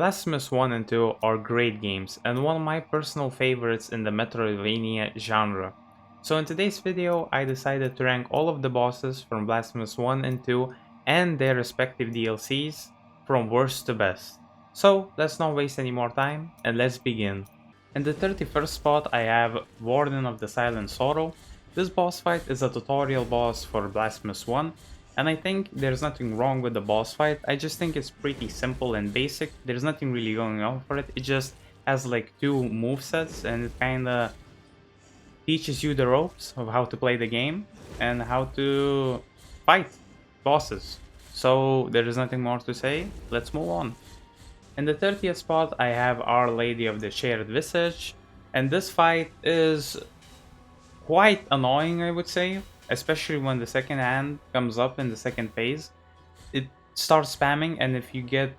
Blasphemous 1 and 2 are great games and one of my personal favorites in the Metroidvania genre. So in today's video I decided to rank all of the bosses from Blasphemous 1 and 2 and their respective DLCs from worst to best. So let's not waste any more time and let's begin. In the 31st spot I have Warden of the Silent Sorrow. This boss fight is a tutorial boss for Blasphemous 1, and I think there's nothing wrong with the boss fight. I just think it's pretty simple and basic. There's nothing really going on for it. It just has like two movesets and it kinda teaches you the ropes of how to play the game and how to fight bosses. So there is nothing more to say. Let's move on. In the 30th spot I have Our Lady of the Shared Visage, and this fight is quite annoying, I would say, especially when the second hand comes up in the second phase. It starts spamming, and if you get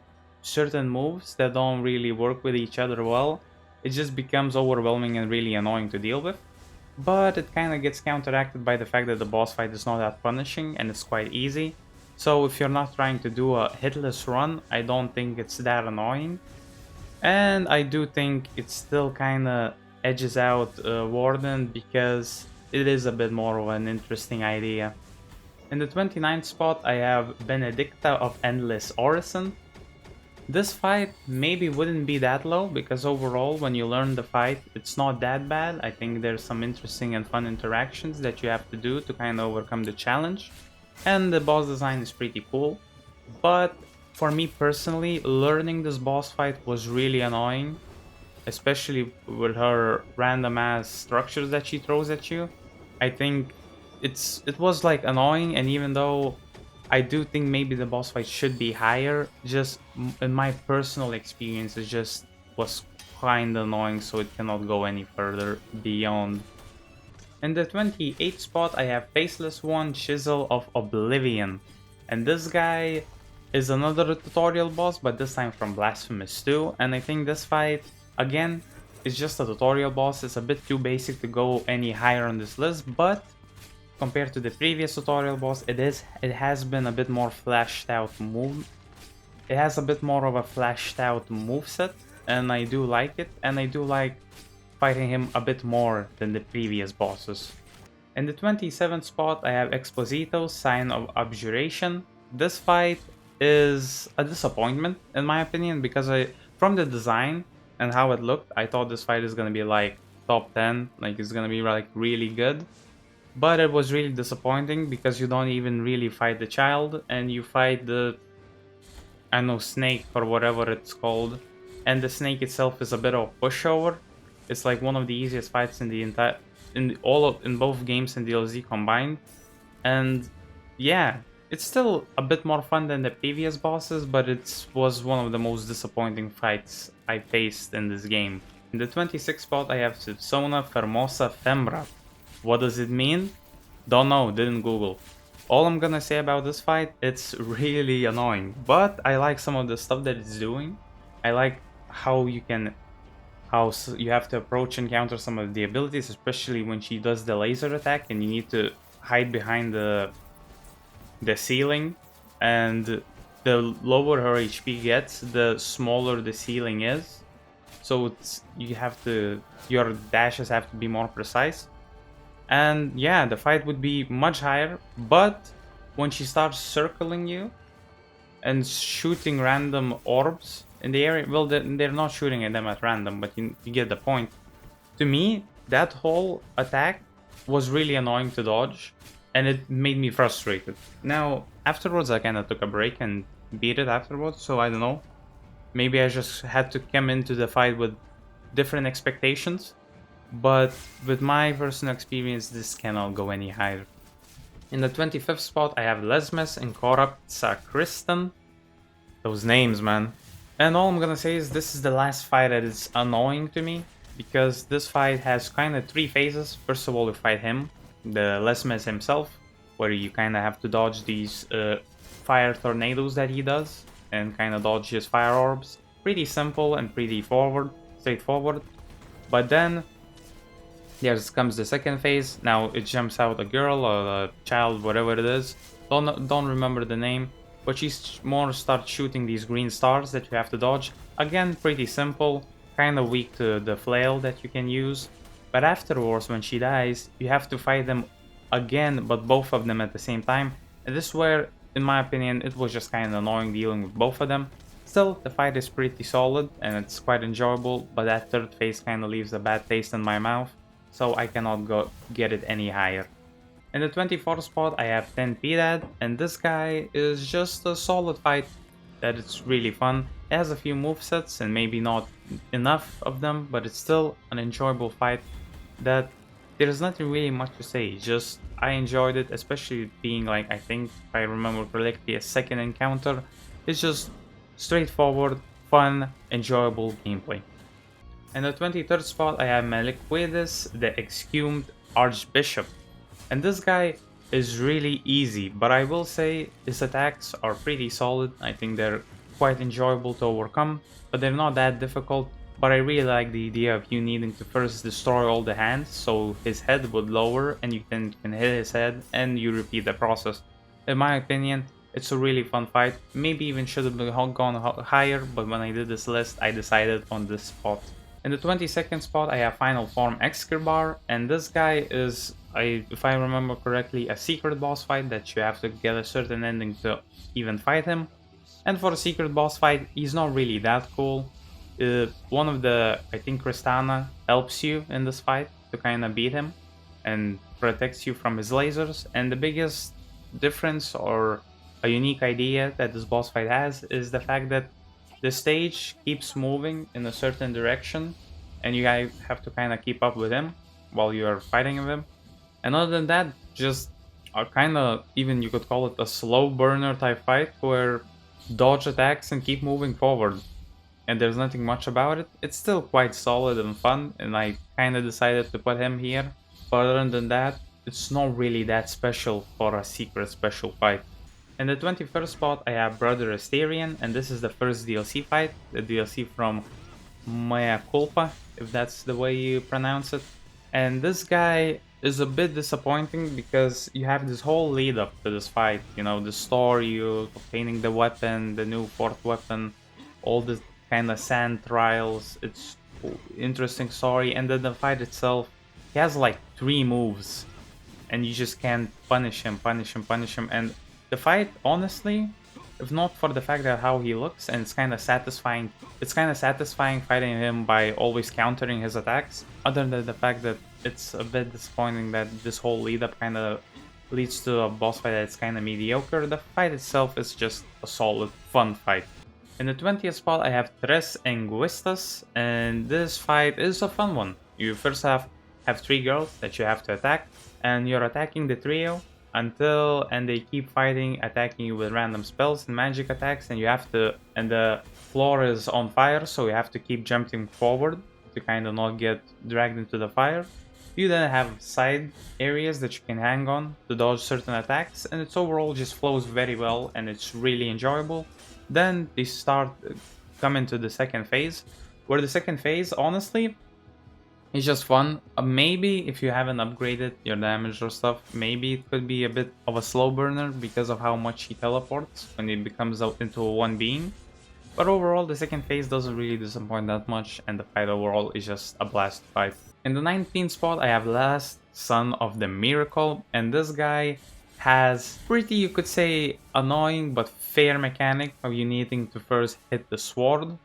certain moves that don't really work with each other well, it just becomes overwhelming and really annoying to deal with. But it kind of gets counteracted by the fact that the boss fight is not that punishing and it's quite easy. So if you're not trying to do a hitless run, I don't think it's that annoying. And I do think it still kind of edges out Warden because it is a bit more of an interesting idea. In the 29th spot I have Benedicta of Endless Orison. This fight maybe wouldn't be that low because overall when you learn the fight it's not that bad. I think there's some interesting and fun interactions that you have to do to kind of overcome the challenge. And the boss design is pretty cool. But for me personally, learning this boss fight was really annoying, especially with her random ass structures that she throws at you. I think it was like annoying, and even though I do think maybe the boss fight should be higher, just in my personal experience it just was kind of annoying, so it cannot go any further beyond. In the 28th spot I have Faceless One, Chisel of Oblivion, and this guy is another tutorial boss, but this time from Blasphemous 2, and I think this fight, again, is just a tutorial boss. It's a bit too basic to go any higher on this list, but compared to the previous tutorial boss, it has been a bit more flashed out move. It has a bit more of a flashed out moveset, and I do like it, and I do like fighting him a bit more than the previous bosses. In the 27th spot I have Exposito, Sign of Abjuration. This fight is a disappointment in my opinion because from the design and how it looked, I thought this fight is gonna be like top 10, like it's gonna be like really good. But it was really disappointing because you don't even really fight the child and you fight the, I don't know, snake or whatever it's called. And the snake itself is a bit of a pushover. It's like one of the easiest fights in the entire, in both games and DLC combined. And yeah, it's still a bit more fun than the previous bosses, but it was one of the most disappointing fights I faced in this game. In the 26th spot I have Persona Fermosa Fembra. What does it mean? Don't know, didn't Google. All I'm gonna say about this fight, it's really annoying, but I like some of the stuff that it's doing. I like how you have to approach and counter some of the abilities, especially when she does the laser attack and you need to hide behind the ceiling, and the lower her HP gets, the smaller the ceiling is. So your dashes have to be more precise. And yeah, the fight would be much higher, but when she starts circling you and shooting random orbs in the area, well, they're not shooting at them at random, but you get the point. To me, that whole attack was really annoying to dodge, and it made me frustrated. Now, afterwards I kind of took a break and beat it afterwards, so I don't know. Maybe I just had to come into the fight with different expectations, but with my personal experience, this cannot go any higher. In the 25th spot, I have Lesmes and Corrupt Sacristan. Those names, man. And all I'm gonna say is this is the last fight that is annoying to me, because this fight has kind of three phases. First of all, you fight him, the Lesmes himself, where you kind of have to dodge these fire tornadoes that he does, and kind of dodge his fire orbs. Pretty simple and pretty straightforward. But then there comes the second phase. Now it jumps out a girl or a child, whatever it is. Don't remember the name. but she more starts shooting these green stars that you have to dodge. Again, pretty simple, kind of weak to the flail that you can use. But afterwards, when she dies, you have to fight them again, but both of them at the same time. And this is where, in my opinion, it was just kind of annoying dealing with both of them. Still, the fight is pretty solid and it's quite enjoyable, but that third phase kind of leaves a bad taste in my mouth, so I cannot get it any higher. In the 24th spot, I have 10 PDAD, and this guy is just a solid fight that it's really fun. It has a few movesets and maybe not enough of them, but it's still an enjoyable fight that there's nothing really much to say. Just I enjoyed it, especially being like, I think if I remember correctly, a second encounter. It's just straightforward, fun, enjoyable gameplay. In the 23rd spot, I have Meliquidus, the Exhumed Archbishop. And this guy is really easy, but I will say his attacks are pretty solid. I think they're quite enjoyable to overcome, but they're not that difficult. But I really like the idea of you needing to first destroy all the hands, so his head would lower and you can hit his head and you repeat the process. In my opinion, it's a really fun fight. Maybe even should have gone higher, but when I did this list, I decided on this spot. In the 22nd spot, I have Final Form Excalibur, and this guy is, if I remember correctly, a secret boss fight that you have to get a certain ending to even fight him. And for a secret boss fight, he's not really that cool. One of the, I think Kristana helps you in this fight to kind of beat him and protects you from his lasers. And the biggest difference or a unique idea that this boss fight has is the fact that the stage keeps moving in a certain direction and you guys have to kind of keep up with him while you're fighting with him. And other than that, just a kind of, even you could call it a slow burner type fight where dodge attacks and keep moving forward. And there's nothing much about it. It's still quite solid and fun, and I kind of decided to put him here. But other than that, it's not really that special for a secret special fight. In the 21st spot, I have Brother Asterion, and this is the first DLC fight, the DLC from Mea Culpa, if that's the way you pronounce it. And this guy is a bit disappointing because you have this whole lead up to this fight, you know, the story, you obtaining the weapon, the new fourth weapon, all the kind of sand trials. It's interesting story, and then the fight itself, he has like 3 moves and you just can't punish him, and the fight, honestly, if not for the fact that how he looks, and it's kind of satisfying fighting him by always countering his attacks, other than the fact that it's a bit disappointing that this whole lead up kind of leads to a boss fight that's kind of mediocre. The fight itself is just a solid, fun fight. In the 20th spot, I have Tres Enguistas, and this fight is a fun one. You first have 3 girls that you have to attack, and you're attacking the trio and they keep fighting, attacking you with random spells and magic attacks, and you have to, and the floor is on fire, so you have to keep jumping forward to kind of not get dragged into the fire. You then have side areas that you can hang on to dodge certain attacks, and it's overall just flows very well and it's really enjoyable. Then they come into the second phase, where the second phase, honestly, it's just fun. Maybe if you haven't upgraded your damage or stuff, maybe it could be a bit of a slow burner because of how much he teleports when he becomes out into a one being. But overall, the second phase doesn't really disappoint that much, and the fight overall is just a blast fight. In the 19th spot, I have Last Son of the Miracle, and this guy has pretty, you could say, annoying but fair mechanic of you needing to first hit the sword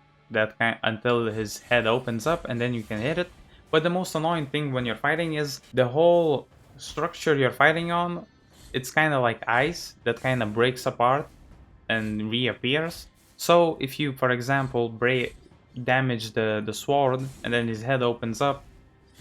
until his head opens up, and then you can hit it. But the most annoying thing when you're fighting is the whole structure you're fighting on. It's kind of like ice that kind of breaks apart and reappears. So if you, for example, damage the sword and then his head opens up,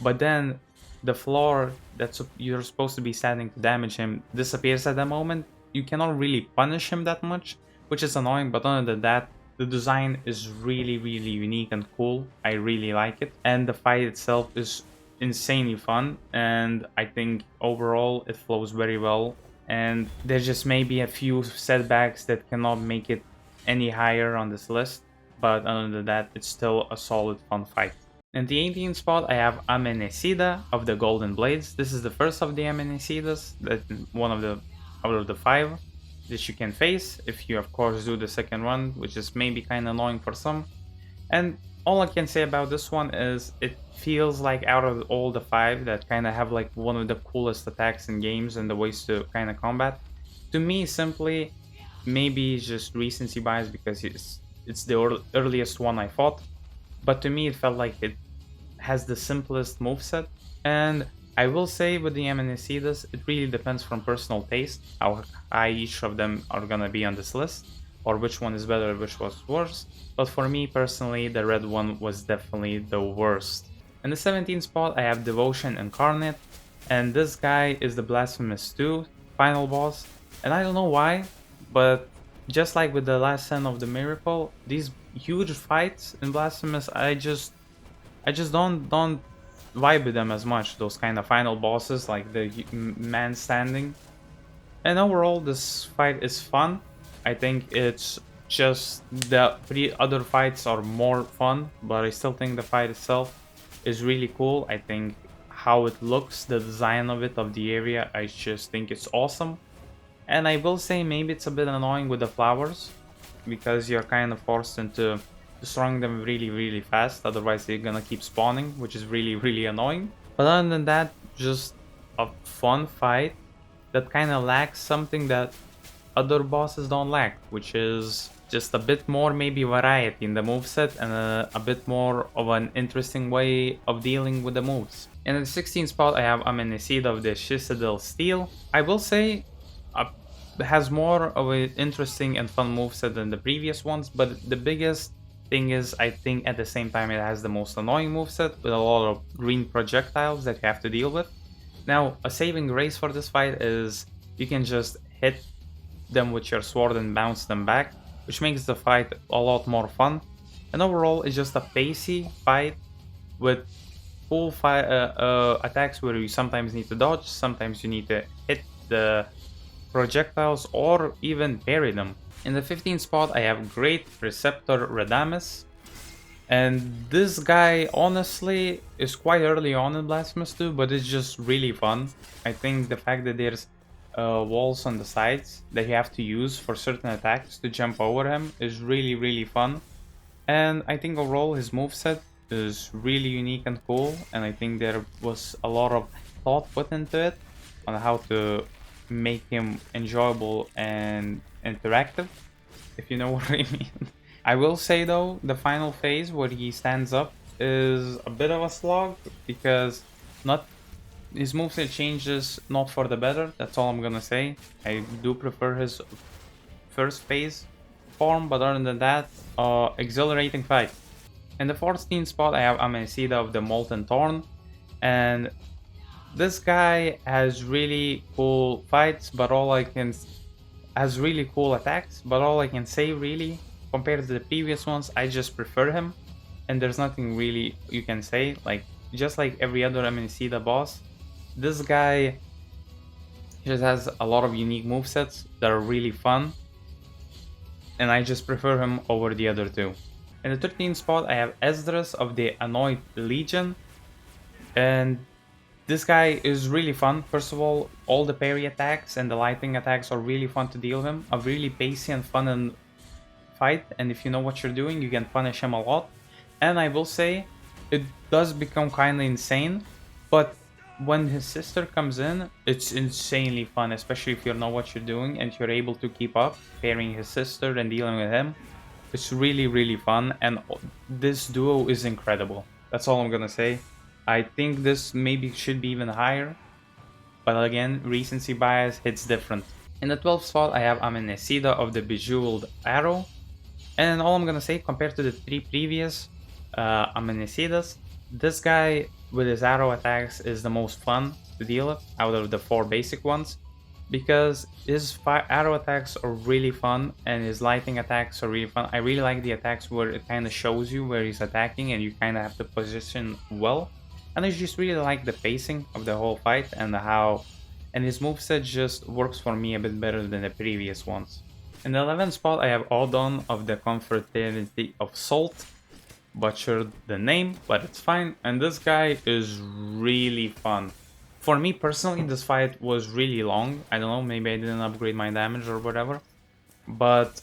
but then the floor that you're supposed to be standing to damage him disappears at the moment, you cannot really punish him that much, which is annoying. But other than that, the design is really, really unique and cool. I really like it. And the fight itself is insanely fun. And I think overall it flows very well. And there's just maybe a few setbacks that cannot make it any higher on this list. But other than that, it's still a solid, fun fight. In the 18th spot, I have Amenecida of the Golden Blades. This is the first of the Amenecidas, one of the out of the 5. that you can face if you of course do the second one, which is maybe kind of annoying for some. And all I can say about this one is it feels like out of all the five that kind of have like one of the coolest attacks in games and the ways to kind of combat. To me, simply, maybe it's just recency bias because it's the earliest one I fought. But to me, it felt like it has the simplest moveset. And I will say with the Amenicidas, it really depends from personal taste, how high each of them are gonna be on this list, or which one is better, which was worse. But for me personally, the red one was definitely the worst. In the 17th spot, I have Devotion Incarnate, and this guy is the Blasphemous 2 final boss. And I don't know why, but just like with the last Son of the Miracle, these huge fights in Blasphemous, I just don't vibe with them as much. Those kind of final bosses, like the man standing. And overall, this fight is fun. I think it's just the three other fights are more fun, but I still think the fight itself is really cool. I think how it looks, the design of it, of the area, I just think it's awesome. And I will say maybe it's a bit annoying with the flowers because you're kind of forced into destroying them really fast, otherwise they're gonna keep spawning, which is really annoying. But other than that, just a fun fight that kind of lacks something that other bosses don't lack, which is just a bit more maybe variety in the moveset and a bit more of an interesting way of dealing with the moves. In the 16th spot, I have Amenicida of the Citadel Steel. I will say has more of an interesting and fun moveset than the previous ones, but the biggest thing is I think at the same time it has the most annoying moveset with a lot of green projectiles that you have to deal with. Now, a saving grace for this fight is you can just hit them with your sword and bounce them back, which makes the fight a lot more fun. And overall, it's just a pacey fight with full attacks where you sometimes need to dodge, sometimes you need to hit the projectiles or even parry them. In the 15th spot, I have Great Preceptor Radames. And this guy honestly is quite early on in Blasphemous 2, but it's just really fun. I think the fact that there's walls on the sides that you have to use for certain attacks to jump over him is really fun. And I think overall his moveset is really unique and cool, and I think there was a lot of thought put into it on how to make him enjoyable and interactive, if you know what I mean. I will say though, the final phase where he stands up is a bit of a slog because not his moveset changes not for the better, that's all I'm gonna say. I do prefer his first phase form, but other than that, exhilarating fight. In the 14th spot, I have Amenicida of the Molten Thorn, and this guy has really cool fights, but has really cool attacks, but all I can say really, compared to the previous ones, I just prefer him, and there's nothing really you can say. Like, just like every other Amenicida boss, this guy just has a lot of unique movesets that are really fun, and I just prefer him over the other two. In the 13th spot, I have Esdras of the Annoyed Legion, and this guy is really fun. First of all the parry attacks and the lightning attacks are really fun to deal with him. A really pacey and fun and fight, and if you know what you're doing, you can punish him a lot. And I will say, it does become kind of insane, but when his sister comes in, it's insanely fun, especially if you know what you're doing and you're able to keep up parrying his sister and dealing with him. It's really fun, and this duo is incredible. That's all I'm gonna say. I think this maybe should be even higher, but again, recency bias hits different. In the 12th spot, I have Amenicida of the Bejeweled Arrow, and all I'm gonna say, compared to the three previous Amenicidas, this guy with his arrow attacks is the most fun to deal with out of the four basic ones, because his arrow attacks are really fun and his lightning attacks are really fun. I really like the attacks where it kind of shows you where he's attacking and you kind of have to position well. And I just really like the pacing of the whole fight and his moveset just works for me a bit better than the previous ones. In the 11th spot, I have Odon of the Confraternity of Salt. Butchered the name, but it's fine. And this guy is really fun. For me personally, this fight was really long. I don't know, maybe I didn't upgrade my damage or whatever, but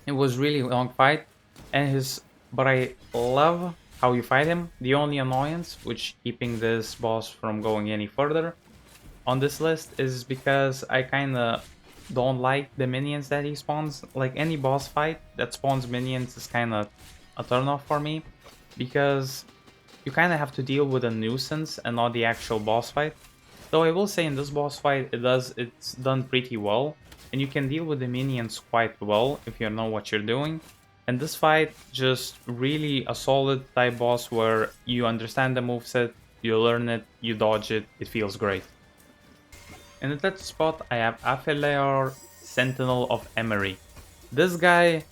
it was really long fight. And his, but I love how you fight him. The only annoyance, which keeping this boss from going any further on this list, is because I kind of don't like the minions that he spawns. Like any boss fight that spawns minions is kind of a turn off for me, because you kind of have to deal with a nuisance and not the actual boss fight. Though I will say in this boss fight it's done pretty well, and you can deal with the minions quite well if you know what you're doing. And this fight just really a solid type boss where you understand the moveset, you learn it, you dodge it, it feels great. In the third spot I have Aphelior, Sentinel of Emery. This guy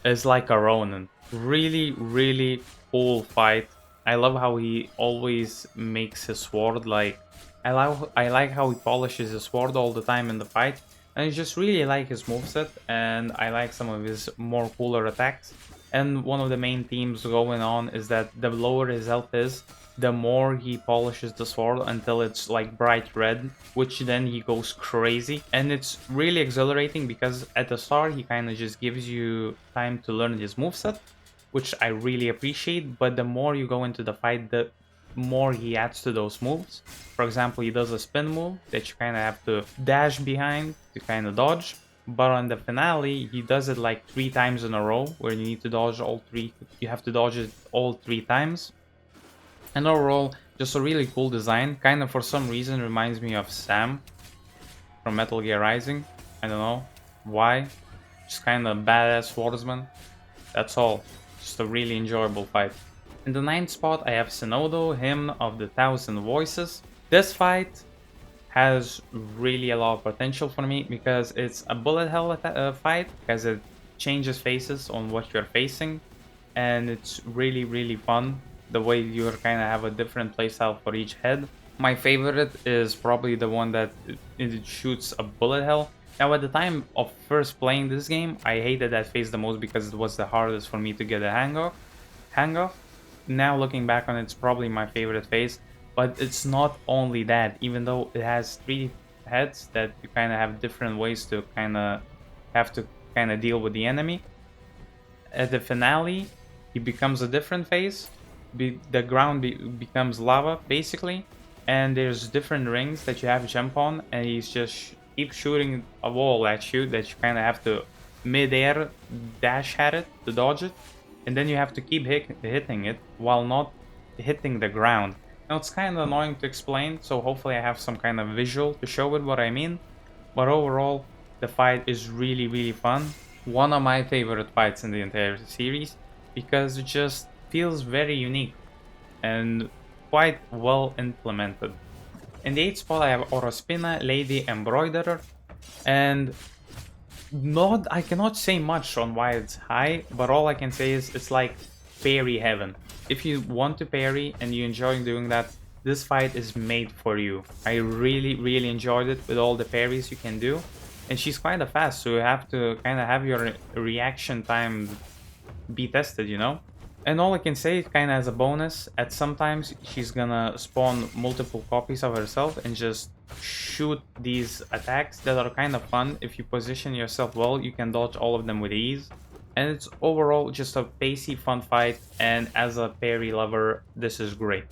is like a Ronin. Really cool fight. I love how he always makes his sword like I like how he polishes his sword all the time in the fight. And I just really like his moveset, and I like some of his more cooler attacks. And one of the main themes going on is that the lower his health is, the more he polishes the sword until it's like bright red, which then he goes crazy. And it's really exhilarating because at the start he kind of just gives you time to learn his moveset, which I really appreciate, but the more you go into the fight, the more he adds to those moves. For example, he does a spin move that you kind of have to dash behind to kind of dodge, but on the finale, he does it like 3 times in a row, where you need to dodge all 3, you have to dodge it all 3 times. And overall, just a really cool design, kind of for some reason reminds me of Sam from Metal Gear Rising. I don't know why, just kind of badass swordsman, that's all. Just a really enjoyable fight. In the 9th spot, I have Synodo, Hymn of the Thousand Voices. This fight has really a lot of potential for me because it's a bullet hell fight, because it changes faces on what you're facing, and it's really fun the way you kind of have a different playstyle for each head. My favorite is probably the one that it shoots a bullet hell. Now, at the time of first playing this game, I hated that phase the most because it was the hardest for me to get a hang of. Now looking back on it, it's probably my favorite phase, but it's not only that. Even though it has 3 heads that you kind of have different ways to kind of have to kind of deal with the enemy. At the finale, he becomes a different phase. The ground becomes lava basically, and there's different rings that you have to jump on, and he's just keep shooting a wall at you that you kind of have to mid-air dash at it to dodge it, and then you have to keep hitting it while not hitting the ground. Now it's kind of annoying to explain, so hopefully I have some kind of visual to show it what I mean, but overall the fight is really fun. One of my favorite fights in the entire series because it just feels very unique and quite well implemented. In the 8th spot I have Orospina, Lady Embroiderer, and I cannot say much on why it's high, but all I can say is it's like parry heaven. If you want to parry and you enjoy doing that, this fight is made for you. I really enjoyed it with all the parries you can do, and she's kind of fast, so you have to kind of have your reaction time be tested, you know? And all I can say, kind of as a bonus, at sometimes she's gonna spawn multiple copies of herself and just shoot these attacks that are kind of fun. If you position yourself well, you can dodge all of them with ease. And it's overall just a pacey, fun fight, and as a parry lover, this is great.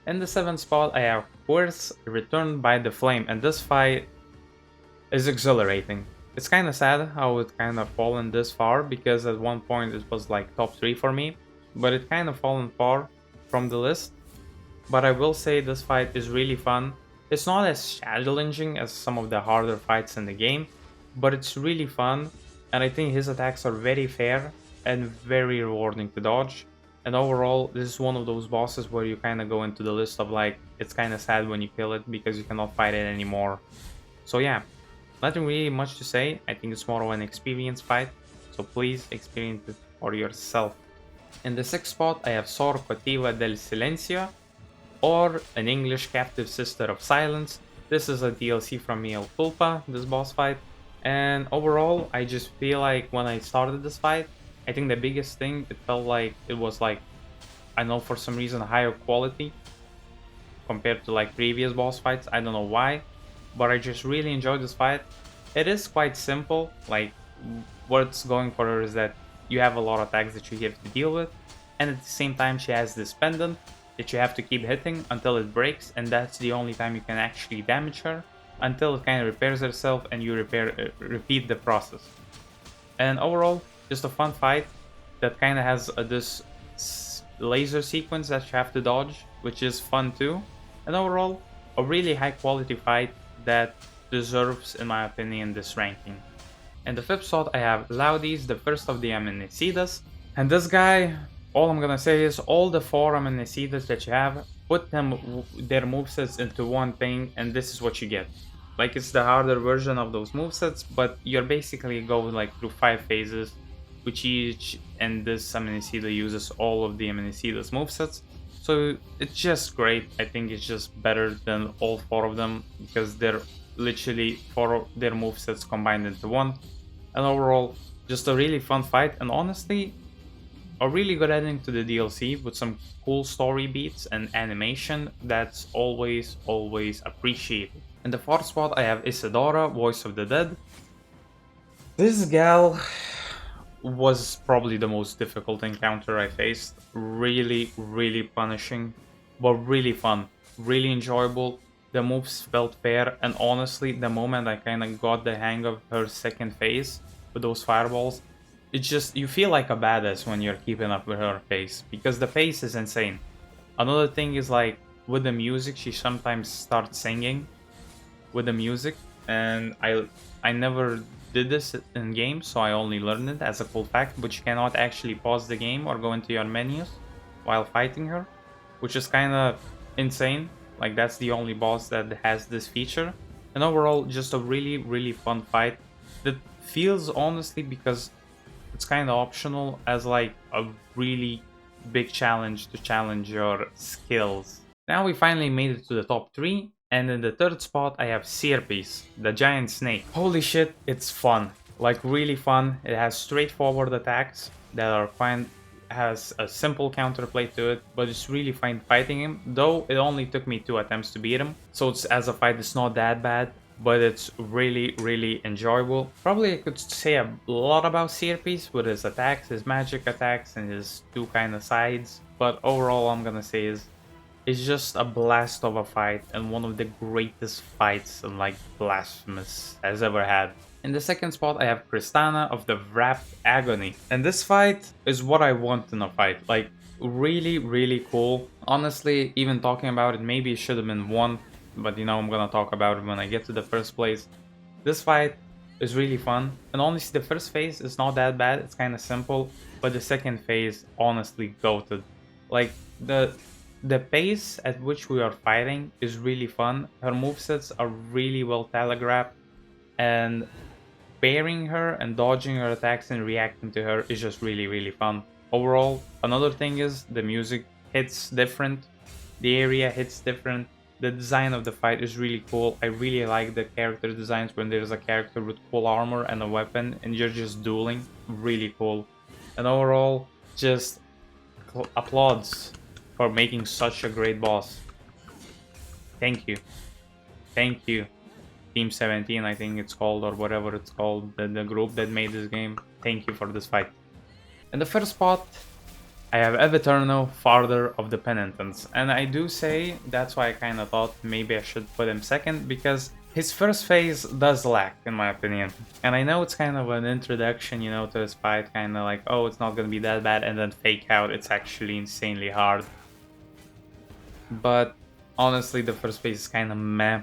In the 7th spot, I have Quirce, Returned by the Flame, and this fight is exhilarating. It's kind of sad how it kind of fallen this far, because at one point it was like top 3 for me, but it kind of fallen far from the list. But I will say this fight is really fun. It's not as challenging as some of the harder fights in the game, but it's really fun, and I think his attacks are very fair and very rewarding to dodge. And overall, this is one of those bosses where you kind of go into the list of like, it's kind of sad when you kill it because you cannot fight it anymore. So yeah, nothing really much to say. I think it's more of an experience fight, so please experience it for yourself. In the 6th spot, I have Sor Cotiva del Silencio, or in English, Captive Sister of Silence. This is a DLC from Mea Culpa, this boss fight. And overall, I just feel like when I started this fight, I think the biggest thing, it felt like it was like, I know for some reason, higher quality compared to like previous boss fights. I don't know why, but I just really enjoyed this fight. It is quite simple. Like what's going for her is that you have a lot of attacks that you have to deal with, and at the same time she has this pendant that you have to keep hitting until it breaks, and that's the only time you can actually damage her until it kind of repairs itself and you repeat the process. And overall, just a fun fight that kind of has this laser sequence that you have to dodge, which is fun too. And overall, a really high quality fight that deserves, in my opinion, this ranking. In the fifth slot, I have Laudis, the first of the Amenicidas. And this guy, all I'm gonna say is all the 4 Amenicidas that you have, put their movesets into one thing, and this is what you get. Like, it's the harder version of those movesets, but you're basically going like through 5 phases, which each, and this Amenicida uses all of the Amenicida's movesets. So it's just great. I think it's just better than all 4 of them, because they're literally 4 of their movesets combined into one. And overall, just a really fun fight, and honestly, a really good ending to the DLC with some cool story beats and animation that's always appreciated. In the fourth spot, I have Isadora, Voice of the Dead. This gal was probably the most difficult encounter I faced. Really punishing, but really fun, really enjoyable. The moves felt fair, and honestly, the moment I kind of got the hang of her second phase with those fireballs, it's just, you feel like a badass when you're keeping up with her pace, because the pace is insane. Another thing is, like, with the music, she sometimes starts singing with the music, and I never did this in game, so I only learned it as a cool fact, but you cannot actually pause the game or go into your menus while fighting her, which is kind of insane. Like, that's the only boss that has this feature. And overall, just a really fun fight that feels, honestly, because it's kind of optional, as like a really big challenge to challenge your skills. Now we finally made it to the top 3, and in the third spot I have Seerpiece, the giant snake. Holy shit, it's fun. Like, really fun. It has straightforward attacks that are fine, has a simple counterplay to it, but it's really fun fighting him, though it only took me 2 attempts to beat him, so it's, as a fight, it's not that bad, but it's really enjoyable. Probably I could say a lot about Seerpiece with his attacks, his magic attacks, and his 2 kind of sides, but overall all I'm gonna say is it's just a blast of a fight, and one of the greatest fights in like Blasphemous has ever had. In the second spot, I have Kristana of the Wrapped Agony. And this fight is what I want in a fight. Like, really cool. Honestly, even talking about it, maybe it should have been 1. But you know, I'm gonna talk about it when I get to the first place. This fight is really fun. And honestly, the first phase is not that bad. It's kind of simple. But the second phase, honestly, goated. Like, the pace at which we are fighting is really fun. Her movesets are really well telegraphed. And pairing her and dodging her attacks and reacting to her is just really fun. Overall, another thing is the music hits different, the area hits different, the design of the fight is really cool. I really like the character designs when there's a character with full armor and a weapon and you're just dueling, really cool. And overall, just applauds for making such a great boss. Thank you. Thank you. Team 17, I think it's called, or whatever it's called, the group that made this game. Thank you for this fight. In the first spot, I have Eveterno, Father of the Penitents. And I do say, that's why I kind of thought maybe I should put him second, because his first phase does lack, in my opinion. And I know it's kind of an introduction, you know, to this fight, kind of like, oh, it's not gonna be that bad, and then fake out, it's actually insanely hard. But honestly, the first phase is kind of meh.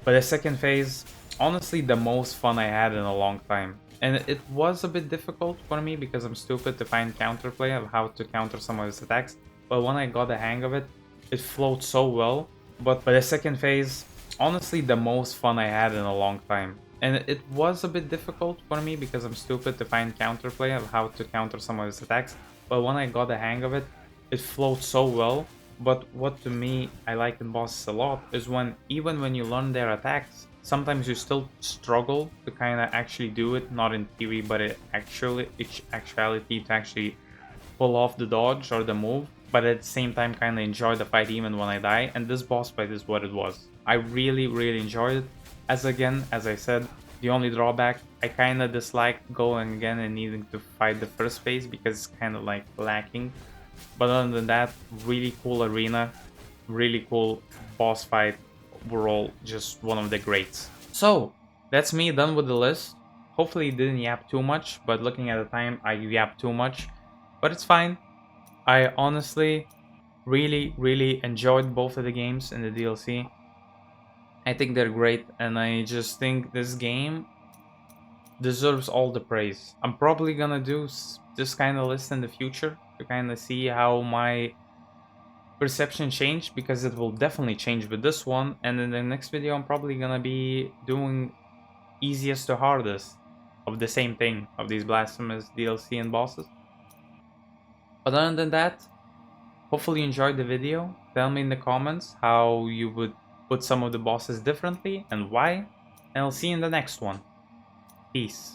But the second phase, honestly, the most fun I had in a long time. And it was a bit difficult for me because I'm stupid to find counterplay of how to counter some of his attacks. But when I got the hang of it, it flowed so well. But the second phase, honestly, the most fun I had in a long time. And it was a bit difficult for me because I'm stupid to find counterplay of how to counter some of his attacks. But when I got the hang of it, it flowed so well. But what to me I like in bosses a lot is when, even when you learn their attacks, sometimes you still struggle to kind of actually do it, not in theory, but in actuality to actually pull off the dodge or the move. but at the same time kind of enjoy the fight even when I die, and this boss fight is what it was. I really enjoyed it. As I said, the only drawback, I kind of dislike going again and needing to fight the first phase because it's kind of like lacking. But other than that, really cool arena, really cool boss fight, overall just one of the greats. So that's me done with the list. Hopefully it didn't yap too much, but looking at the time I yapped too much, but it's fine. I honestly really enjoyed both of the games in the DLC. I think they're great, and I just think this game deserves all the praise. I'm probably gonna do this kind of list in the future to kind of see how my perception changed, because it will definitely change with this one, and in the next video I'm probably gonna be doing easiest to hardest of the same thing, of these Blasphemous DLC and bosses. But other than that, hopefully you enjoyed the video. Tell me in the comments how you would put some of the bosses differently and why, and I'll see you in the next one. Peace.